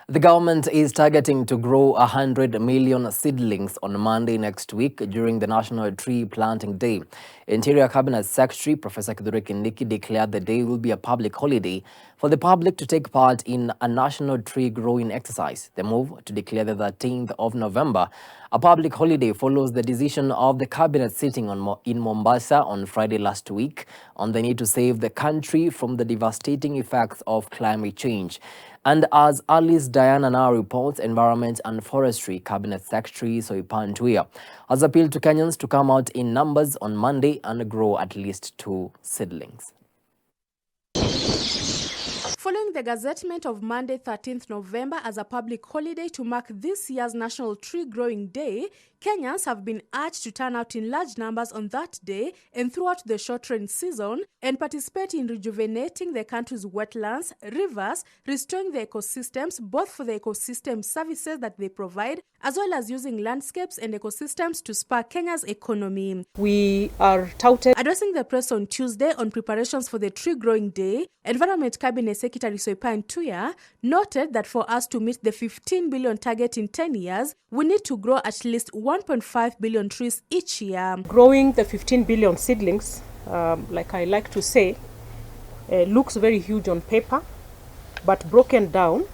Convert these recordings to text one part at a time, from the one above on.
The government is targeting to grow 100 million seedlings on Monday next week during the National Tree Planting Day. Interior Cabinet Secretary Prof Kithure Kindiki declared the day will be a public holiday for the public to take part in a national tree growing exercise. The move to declare the 13th of November a public holiday follows the decision of the cabinet sitting in Mombasa on Friday last week on the need to save the country from the devastating effects of climate change. And as Alice Diana now reports, Environment and Forestry Cabinet Secretary Soipan Tuya has appealed to Kenyans to come out in numbers on Monday and grow at least 2 seedlings. Following the gazettement of Monday 13th November as a public holiday to mark this year's National Tree Growing Day, Kenyans have been urged to turn out in large numbers on that day and throughout the short rain season and participate in rejuvenating the country's wetlands, rivers, restoring the ecosystems both for the ecosystem services that they provide as well as using landscapes and ecosystems to spur Kenya's economy. We are touted. Addressing the press on Tuesday on preparations for the Tree Growing Day, Environment Cabinet Secretary Soipan Tuya noted that for us to meet the 15 billion target in 10 years, we need to grow at least 1.5 billion trees each year. Growing the 15 billion seedlings, like I like to say, looks very huge on paper, but broken down,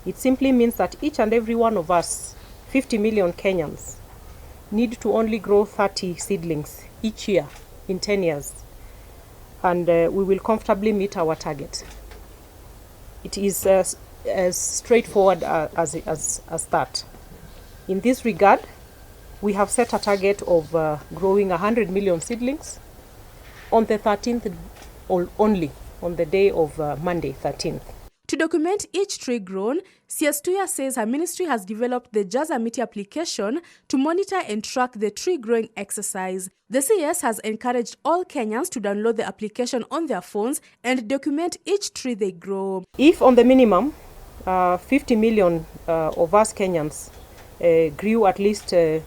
it simply means that each and every one of us, 50 million Kenyans, need to only grow 30 seedlings each year in 10 years. And we will comfortably meet our target. It is as straightforward as that. In this regard, we have set a target of growing 100 million seedlings on the 13th only, on the day of Monday 13th. To document each tree grown, CS Tuya says her ministry has developed the Jazamiti application to monitor and track the tree growing exercise. The CS has encouraged all Kenyans to download the application on their phones and document each tree they grow. If on the minimum, 50 million of us Kenyans grew at least 2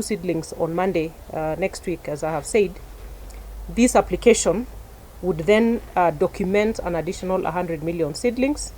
seedlings on Monday next week, as I have said, this application would then document an additional 100 million seedlings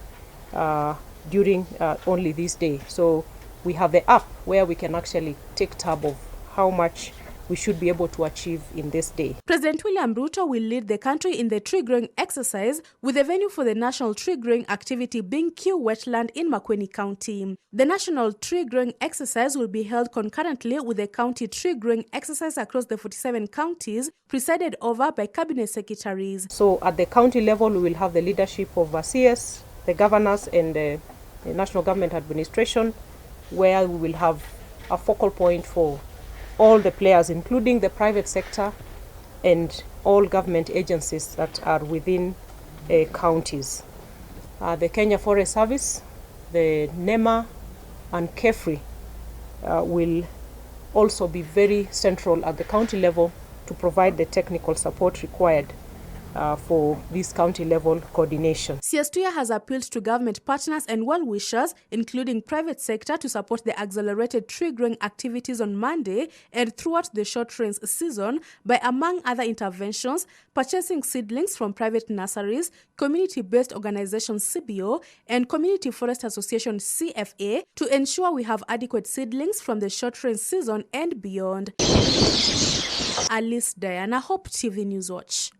during only this day. So we have the app where we can actually take tab of how much we should be able to achieve in this day. President William Ruto will lead the country in the tree growing exercise, with the venue for the national tree growing activity being Kew Wetland in Makueni County. The national tree growing exercise will be held concurrently with the county tree growing exercise across the 47 counties, presided over by cabinet secretaries. So at the county level, we will have the leadership of CS, the governors and the national government administration, where we will have a focal point for all the players, including the private sector and all government agencies that are within counties. The Kenya Forest Service, the NEMA and KEFRI will also be very central at the county level to provide the technical support required for this county-level coordination. CS Tuya has appealed to government partners and well-wishers, including private sector, to support the accelerated tree-growing activities on Monday and throughout the short rains season by, among other interventions, purchasing seedlings from private nurseries, community-based organization CBO, and Community Forest Association CFA to ensure we have adequate seedlings from the short rain season and beyond. Alice Diana, Hope TV News Watch.